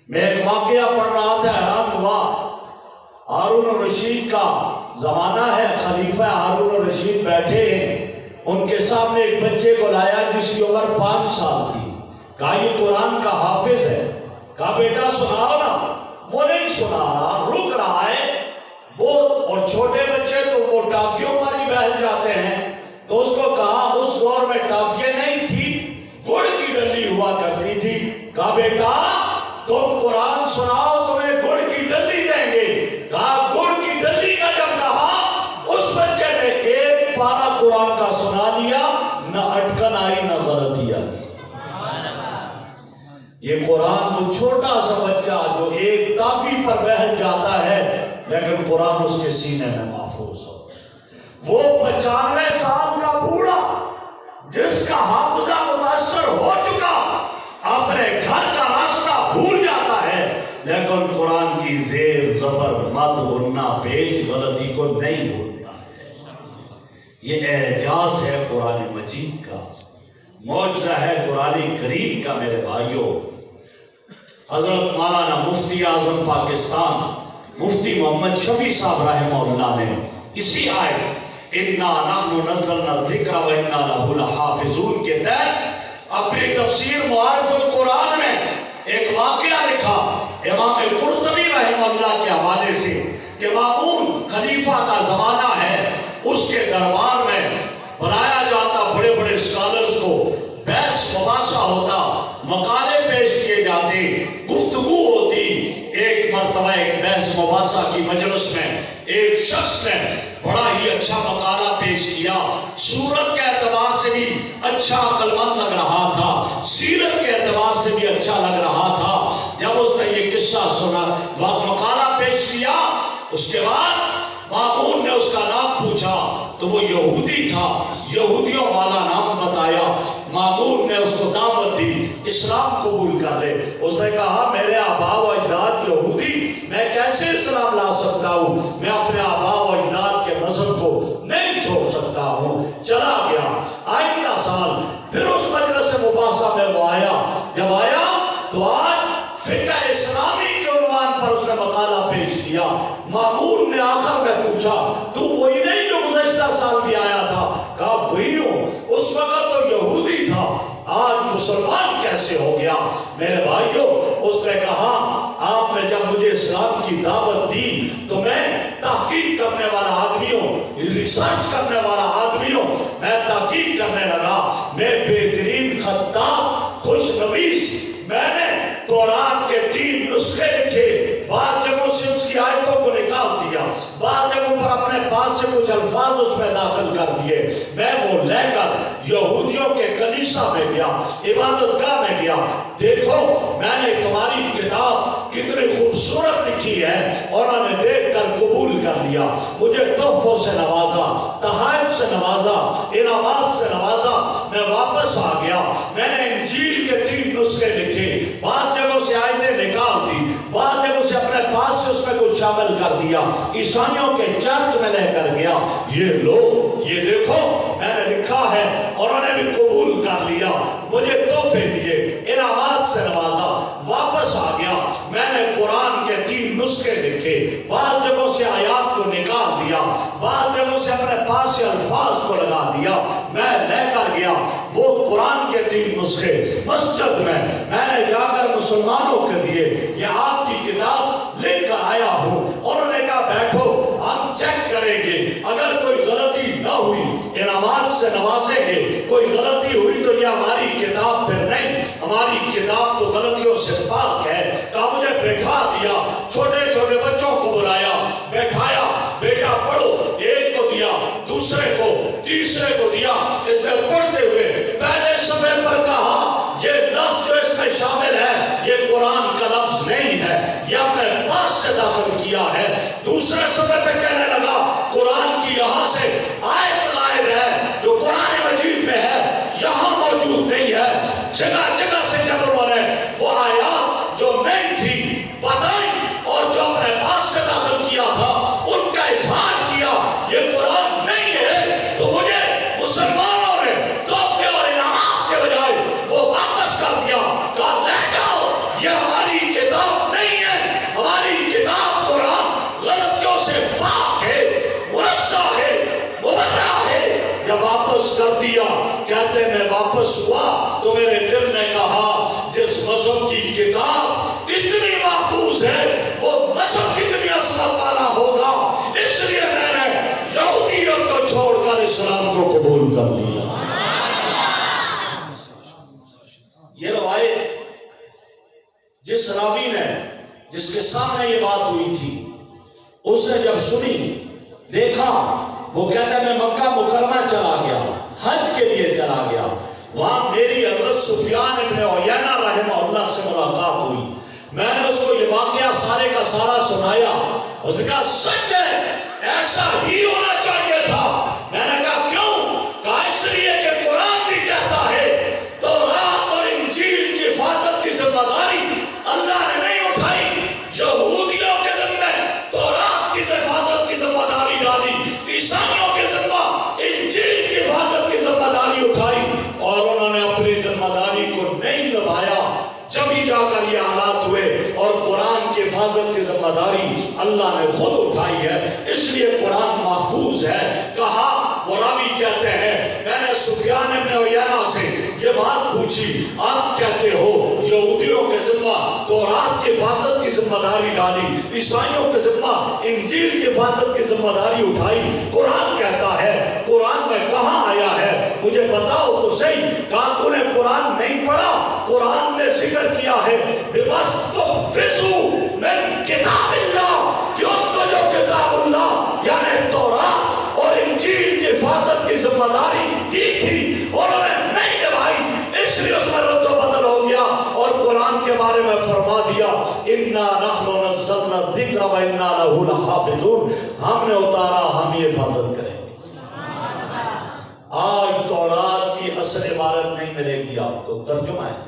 میں ایک واقعہ پڑھ رہا تھا، حیران ہوا۔ ہارون الرشید کا زمانہ ہے، خلیفہ ہارون الرشید بیٹھے ہیں، ان کے سامنے ایک بچے کو لایا جس کی عمر 5 سال تھی۔ کہا یہ قرآن کا حافظ ہے۔ کہا بیٹا سناؤ نا۔ وہ نہیں سنا رہا، رک رہا ہے وہ، اور چھوٹے بچے تو وہ ٹافیوں پر ہی بہل جاتے ہیں۔ تو اس کو کہا اس دور میں ٹافیاں نہیں تھی، گڑ کی ڈلی ہوا کرتی تھی۔ کہا بیٹا تم قرآن سناؤ، تمہیں گڑ کی ڈلی دیں گے۔ کہا گڑ کی ڈلی کا جب کہا، اس بچے نے ایک پارہ قرآن کا سنا دیا، نہ اٹکن آئی نہ غلطی آئی۔ یہ قرآن وہ چھوٹا سا بچہ جو ایک ٹافی پر بہل جاتا ہے، لیکن قرآن اس کے سینے میں محفوظ ہو۔ وہ 95 سال کا بوڑھا جس کا حافظہ متاثر ہو چکا، اپنے گھر کا راستہ بھول جاتا ہے، لیکن قرآن کی زیر زبر مد غنہ پیش غلطی کو نہیں بولتا ہے۔ یہ اعجاز ہے قرآن مجید کا، معجزہ ہے قرآن کریم کا۔ میرے بھائیوں، حضرت مولانا مفتی اعظم پاکستان مفتی محمد شفیع صاحب رحمہ اللہ نے اسی آیت اِنَّا نَحْنُ نَزَّلْنَا الذِّكْرَ وَإِنَّا لَهُ لَحَافِظُونَ کے تحت اپنی تفسیر معارف القرآن میں ایک واقعہ لکھا امام قرطبی رحمہ اللہ کے حوالے سے کہ مامون خلیفہ کا زمانہ ہے، اس کے دربار میں بلایا جاتا، بڑے بڑے اسکالرز کو بحث مباحثہ ہوتا، مقالے پیش کیے جاتے، گفتگو ہوتی۔ ایک مرتبہ ایک بحث مباحثہ کی مجلس میں ایک شخص نے بڑا ہی اچھا مقالہ پیش کیا، صورت کے اعتبار سے بھی اچھا عقل مند لگ رہا تھا، سیرت کے اعتبار سے بھی اچھا لگ رہا تھا۔ جب اس نے یہ قصہ سنا، مقالہ پیش کیا، اس کے بعد مامون نے اس کا نام پوچھا تو وہ یہودی تھا، یہودیوں والا نام بتایا۔ مامون نے اس کو دعوت دی، اسلام قبول کر لے۔ اس نے کہا میرے آبا و اجداد یہودی، میں کیسے اسلام لا سکتا ہوں؟ میں اپنے آبا و اجداد کے مذہب کو نہیں چھوڑ سکتا ہوں۔ چلا گیا۔ آئندہ سال پھر اس مجلس مباحثہ میں وہ آیا۔ جب آیا تو آج فقہ اسلامی کے عنوان پر اس نے مقالہ پیش کیا۔ مامون نے آخر میں پوچھا تو وہی نہیں جو گزشتہ سال بھی آیا تھا؟ کہا وہی ہوں، اس وقت تو یہودی تھا، آج مسلمان کیسے ہو گیا؟ میرے بھائیوں، اس نے کہا آپ نے جب مجھے اسلام کی دعوت دی تو میں تحقیق کرنے والا آدمی ہوں، ریسرچ کرنے والا آدمی ہوں، میں تحقیق کرنے لگا، میں بہترین خطاب، خوش نویس، میں نے تورات کے 3 نسخے لکھے، بعض جگہوں سے اس کی آیتوں کو نکال دیا، بعض جگہوں پر اپنے پاس سے کچھ الفاظ اس میں داخل کر دیے۔ میں وہ لے کر یہودیوں کے کلیسا میں گیا، عبادت گاہ میں گیا، دیکھو میں نے تمہاری کتاب کتنی خوبصورت لکھی ہے، اور انہوں نے دیکھ کر قبول کر لیا، مجھے تحفوں سے نوازا، تحائف سے نوازا، انعامات سے نوازا۔ میں واپس آ گیا، میں نے انجیل کے 3 نسخے لکھے، بعض جگہوں سے آیتیں نکال دی، بعض جگہوں سے اپنے پاس سے اس میں کچھ شامل کر دیا، عیسائیوں کے چرچ میں لے کر گیا، یہ لو یہ دیکھو میں نے لکھا ہے، اور انہوں نے بھی قبول کر لیا، مجھے تحفے دیے، انعامات سے نوازا۔ واپس آ گیا، میں نے قرآن کے 3 نسخے لکھے، بعض جگہوں سے آیات کو نکال دیا، بعض جگہوں سے اپنے پاس سے الفاظ کو لگا دیا، میں لے کر گیا وہ قرآن کے 3 نسخے مسجد میں نے جا کر مسلمانوں کے دیے، یہ آپ کی کتاب لکھ کر آیا ہوں۔ انہوں نے کہا بیٹھو ہم چیک کریں گے، اگر کوئی غلطی نہ ہوئی انعامات سے نوازیں گے، کوئی غلطی ہوئی تو یہ ہماری کتاب پھر نہیں، ہماری کتاب تو غلطیوں سے پاک ہے۔ کہا مجھے بیٹھا دیا، چھوٹے چھوٹے بچوں کو بلایا، بیٹھایا، بیٹا پڑھو، ایک کو دیا، دوسرے کو، تیسرے کو دیا، اس نے پڑھتے ہوئے پہلے صفحے پر کہا یہ لفظ جو اس میں شامل ہے یہ قرآن کا لفظ نہیں ہے، یہ اپنے پاس سے داخل کیا ہے۔ دوسرے صفحے پہ کہنے لگا قرآن کی یہاں سے آیت غائب ہے جو قرآن مجید میں ہے، یہاں موجود نہیں ہے۔ جگہ جگہ سے جب انہوں نے وہ آیات جو نہیں تھی بتائی اور جو اپنے پاس سے داخل کیا تھا ان کا اظہار کیا یہ قرآن نہیں ہے، تو مجھے مسلمانوں نے تحفے اور انعامات کے بجائے واپس کر دیا. کہتے میں واپس ہوا تو میرے دل نے کہا جس مذہب کی کتاب اتنی محفوظ ہے وہ مذہب کتنی عظمت والا ہوگا، اس لیے میں نے یہودیت کو چھوڑ کر اسلام کو قبول کر لیا. یہ روایت جس راوی نے، جس کے سامنے یہ بات ہوئی تھی، اس نے جب سنی، دیکھا، وہ کہتا ہے میں مکہ مکرمہ چلا گیا، حج کے لیے چلا گیا. وہاں میری حضرت سفیان ابن عیینہ رحمہ اللہ سے ملاقات ہوئی. میں نے اس کو یہ واقعہ سارے کا سارا سنایا. اس نے کہا سچ ہے، ایسا ہی ہونا چاہیے تھا. میں نے کہا کیوں؟ کہا اس لیے کہ قرآن بھی کہتا ہے تورات اور انجیل کی حفاظت کی ذمہ داری اللہ نے نہیں اٹھائی، یہودیوں کے ذمہ تورات کی حفاظت کی ذمہ داری ڈالی، عیسائیوں کے ذمہ انجیل کی حفاظت کی ذمہ داری اٹھائی، اور انہوں نے اپنی ذمہ داری کو نہیں نبھایا. جب ہی جا کر یہ حالات ہوئے اور قرآن کی حفاظت کی ذمہ داری اللہ نے خود اٹھائی ہے، اس لیے قرآن محفوظ ہے. کہا وہ راوی کہتے ہیں میں نے سفیان ابن عیینہ سے یہ بات پوچھی، آپ کہتے ہو یہودیوں کے ذمہ تورات کی حفاظت کی ذمہ داری ڈالی، عیسائیوں کے ذمہ انجیل کی حفاظت کی ذمہ داری اٹھائی، قرآن کہتا ہے، قرآن میں کہاں آیا ہے مجھے بتاؤ تو صحیح. کہا تو نے قرآن نہیں پڑھا؟ قرآن نے ذکر کیا ہے بِمَسْتُحْفِظُوا مِن کتاب اللہ، کہ ان کو جو کتاب اللہ یعنی تورات اور انجیل کی حفاظت کی ذمہ داری دی تھی انہوں نے نہیں نبھائی، اس لیے اس میں رد و بدل ہو گیا اور قرآن کے بارے میں فرما دیا اِنَّا نَحْنُ نَزَّلْنَا الذِّكْرَ وَإِنَّا لَهُ لَحَافِظُونَ، ہم نے اتارا ہم یہ حفاظت کریں گے. آج تورات کی اصل عبارت نہیں ملے گی آپ کو، ترجمہ ہے،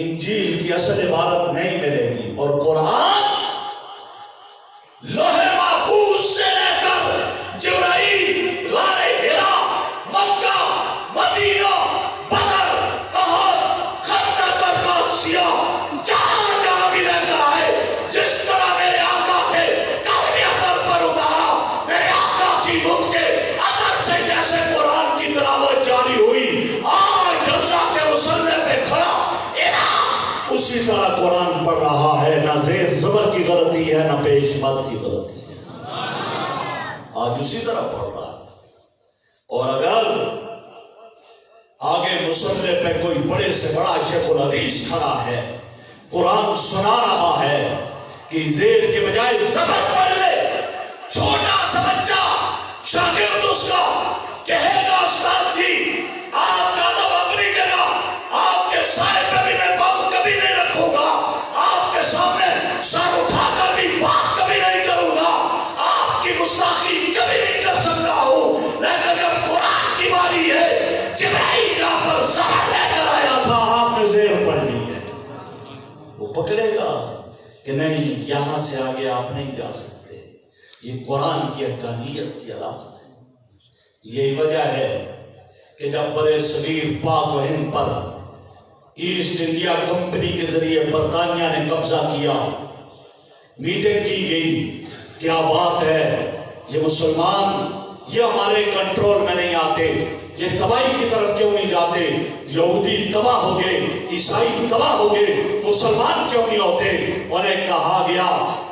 انجیل کی اصل عبارت نہیں ملے گی، اور قرآن لوح محفوظ سے لے کر جبرائیل، غار حرا، مکہ، مدینہ، بدر، احد، خندق اور قادسیہ، جہاں جہاں بھی لے کر آئے، جس طرح میرے آقا کے قلب اثر پر اتارا، میرے آقا کی دھن کے اثر سے جیسے قرآن کی تلاوت جاری ہوئی، آج اللہ کے مصلی پہ کھڑا اسی طرح قرآن پڑھ رہا ہے. نہ زیر زبر کی غلطی ہے، نہ پیش مد کی غلطی ہے، آج اسی طرح پڑھ رہا ہے. اور اگر آگے مصلی پہ کوئی بڑے سے بڑا شیخ الحدیث کھڑا ہے، قرآن سنا رہا ہے کہ زیر کے بجائے زبر پڑھ لے، چھوٹا سا بچہ شاگرد اس کا کہے گا استاد جی آپ کا ادب اپنی جگہ، آپ کے سائے پہ بھی میں پاؤں کبھی نہیں رکھوں گا، آپ کے سامنے سر اٹھا کر بھی بات کبھی نہیں کروں گا، آپ کی گستاخی کبھی نہیں کر سکتا ہوں، لیکن جب قرآن کی باری ہے، جبرائیل یہاں پر زبر لے کر آیا تھا، آپ نے زیر پڑھنی ہے، وہ پکڑے گا کہ نہیں یہاں سے آگے آپ نہیں جا سکتے. یہ قرآن کی حقانیت کی علامت ہے. یہی وجہ ہے کہ جب برے صغیر پاک و ہند پر ایسٹ انڈیا کمپنی کے ذریعے برطانیہ نے قبضہ کیا، میٹنگ کی گئی، کیا بات ہے، یہ مسلمان یہ ہمارے کنٹرول میں نہیں آتے، یہ تباہی کی طرف کیوں نہیں جاتے، یہودی تباہ ہو گئے، عیسائی تباہ ہو گئے، مسلمان کیوں نہیں ہوتے. انہیں کہا گیا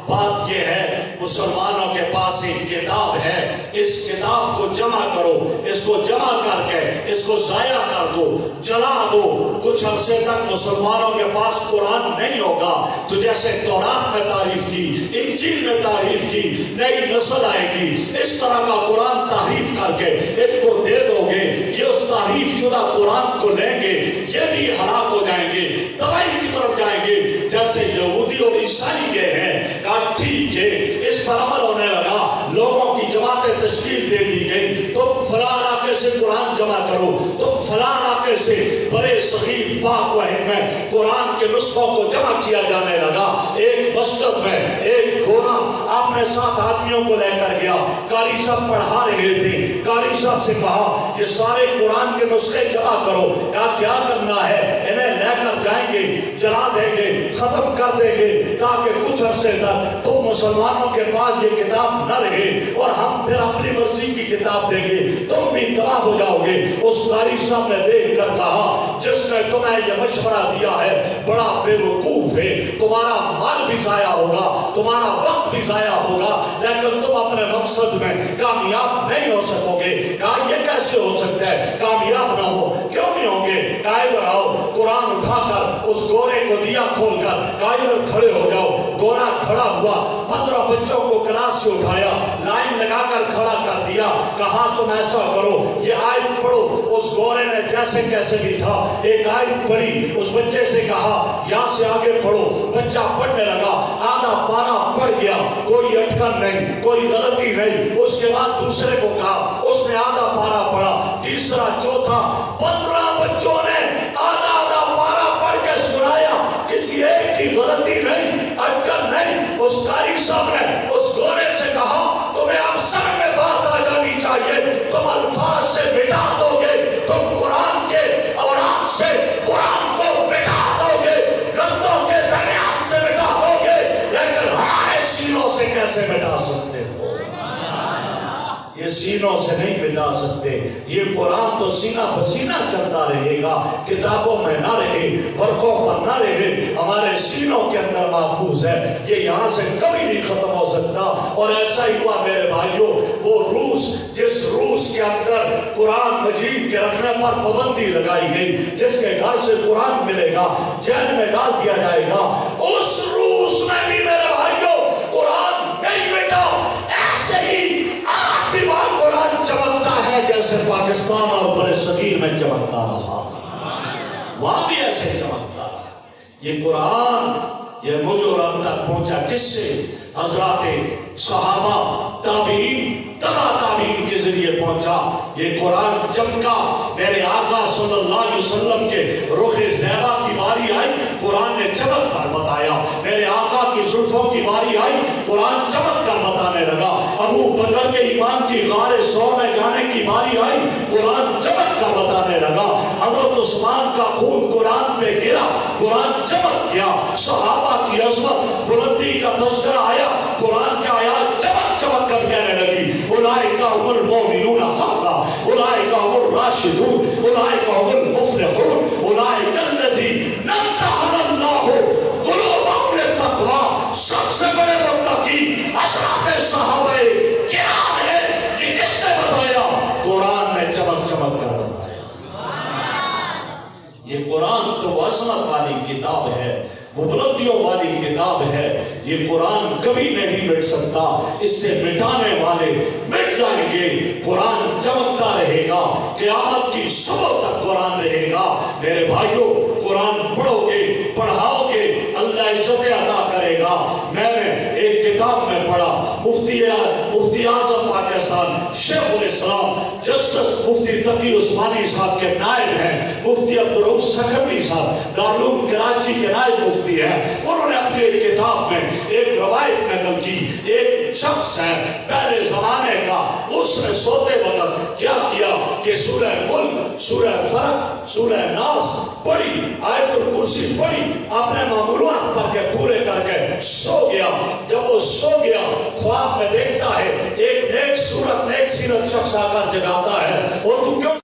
بات یہ ہے مسلمانوں کے پاس ایک کتاب ہے، اس کتاب کو جمع کرو، اس کو جمع کر کے اس کو ضائع کر دو، جلا دو، کچھ عرصے تک مسلمانوں کے پاس قرآن نہیں ہوگا. تو جیسے تورات میں تعریف کی، انجیل میں تعریف کی، نئی نسل آئے گی، اس طرح کا قرآن تعریف کر کے ایک کو دے دو گے، یہ اس تعریف شدہ قرآن کو لیں گے، یہ بھی ہلاک ہو جائیں گے، تباہی کی طرف جائیں گے. جیسے یہودی اور عیسائی گئے ہیں، کہا ٹھیک ہے، اس پر عمل ہونے لگا، لوگوں کی جماعتیں تشکیل دے دی گئی، تم فلاں علاقے سے قرآن جمع کرو، تم فلاں علاقے سے بڑے صغیر پاک و ہند میں قرآن کے نسخوں کو جمع کیا جانے لگا. ایک مسجد میں ایک گورا اپنے ساتھ آدمیوں کو لے کر گیا، قاری صاحب پڑھا رہے تھے، قاری صاحب سے کہا یہ سارے قرآن کے نسخے جمع کرو. کہا کیا کرنا ہے؟ انہیں لے کر کر جائیں گے، جلا دیں گے، ختم کر دیں گے، تاکہ کچھ عرصے تک تم مسلمانوں کے پاس یہ کتاب نہ رہے اور ہم پھر اپنی مرضی کی کتاب دیں گے، تم بھی تباہ ہو جاؤ گے۔ اس قاری صاحب نے دیکھ کر کہا جس نے تمہیں یہ مشورہ دیا ہے بڑا بے وقوف ہے، تمہارا مال بھی ضائع ہوگا، تمہارا وقت بھی ضائع ہوگا، لیکن تم اپنے مقصد میں کامیاب نہیں ہو سکو گے۔ کہا یہ کیسے ہو سکتا ہے کامیاب نہ ہو؟ کیوں نہیں ہوں گے؟ کہا ادھر آؤ، قرآن اٹھا کر اس گورے کو دیا کھول کر کہا ادھر کھڑے ہو جاؤ۔ گورا کھڑا ہوا، 15 بچوں کو کلاس سے اٹھایا، لائن لگا کر کھڑا کر دیا، کہا تم ایسا کرو یہ آیت پڑھو۔ اس گورے نے جیسے کیسے بھی تھا ایک آیت پڑھی، اس بچے سے کہا یہاں سے آگے پڑھو۔ بچہ پڑھنے لگا، آدھا پارا پڑھ گیا، کوئی اٹکن نہیں، کوئی غلطی نہیں۔ اس کے بعد دوسرے کو کہا، اس نے آدھا پارا پڑھا، تیسرا، چوتھا، 15 بچوں نے آدھا آدھا پارا پڑھ کے سنایا، کسی ایک کی غلطی نہیں، اٹکن نہیں۔ اس قاری صاحب نے اس گورے سے کہا تمہیں اب سمجھ میں بات آ جانی چاہیے، تم الفاظ سے مٹا دو گے، تم قرآن کے اوراق سے قرآن کو مٹا دو گے، گردوں کے درمیان سے مٹا دو گے، لیکن ہمارے سینوں سے کیسے مٹا سکتے ہو؟ یہ سینوں سے نہیں مٹا سکتے۔ یہ قرآن تو سینہ بسینہ چلتا رہے گا، کتابوں میں نہ رہے، ورقوں پر نہ رہے، ہمارے سینوں کے اندر محفوظ ہے، یہ یہاں سے کبھی نہیں ختم ہو سکتا۔ اور ایسا ہی ہوا میرے بھائیوں، وہ روس جس روس کے اندر قرآن مجید کے رکھنے پر پابندی لگائی گئی، جس کے گھر سے قرآن ملے گا جیل میں ڈال دیا جائے گا، اس روس میں بھی میرے بھائیوں قرآن نہیں مٹا۔ ایسے ہی آج بھی وہاں قرآن چمکتا ہے جیسے پاکستان اور برِ صغیر میں چمکتا رہا، وہاں بھی ایسے چمکتا رہا۔ یہ قرآن یہ مجھ اور ہم تک پہنچا کس سے؟ حضرات صحابہ، تابعین، تبع تابعین کے ذریعے پہنچا۔ یہ قرآن چمکا، میرے آقا صلی اللہ علیہ وسلم کے رخ زیبا کی باری آئی، قرآن نے چمک کر بتایا۔ میرے آقا کی زلفوں کی باری آئی، قرآن چمک کر بتانے لگا۔ ابو بکر کے ایمان کی غار ثور میں جانے کی باری آئی، قرآن چمک کر بتانے لگا۔ حضرت عثمان کا خون قرآن پہ گرا، قرآن چمک گیا۔ صحابہ کی عظمت بلندی کا تذکرہ آیا، قرآن کے آیات چمک چمک کر کہنے لگی اولئک هم المؤمنون حقا، اولئک هم الراشدون، اولئک هم المفلحون، اولئک الذین امتحن اللہ قلوبهم للتقوی۔ سب سے بڑے متقی حضرات صحابہ کرام ہیں۔ یہ کس نے بتایا؟ قرآن نے چمک چمک کر بتایا۔ یہ قرآن تو عظمت والی کتاب ہے، وہ بلندیوں والی کتاب ہے۔ یہ قرآن کبھی نہیں مٹ سکتا، اس سے مٹانے والے مٹ جائیں گے۔ قرآن چمکتا رہے گا، قیامت کی صبح تک قرآن رہے گا۔ میرے بھائیوں، قرآن پڑھو گے، پڑھاؤ گے، اللہ عزتیں عطا کرے گا۔ میں نے ایک کتاب میں پڑھا، مفتی اعظم پاکستان شیخ الاسلام جسٹس مفتی تقی عثمانی صاحب کے نائب ہیں، مفتی عبدالرؤف سکھروی صاحب دارالعلوم کراچی کے نائب مفتی ہیں۔ انہوں نے اپنی ایک کتاب میں ایک روایت نقل کی، ایک شخص ہے پہلے زمانے کا، اس نے سوتے وقت کیا کیا کہ سورہ ملک، سورہ فلق، سورہ ناس پڑھی، آیت الکرسی پڑھی، اپنے معمولات پڑھ کے پورے کر کے سو گیا۔ جب وہ سو گیا، خواب میں دیکھتا ہے ایک نیک صورت، نیک سیرت شخص آ کر جگاتا ہے، وہ تو کیوں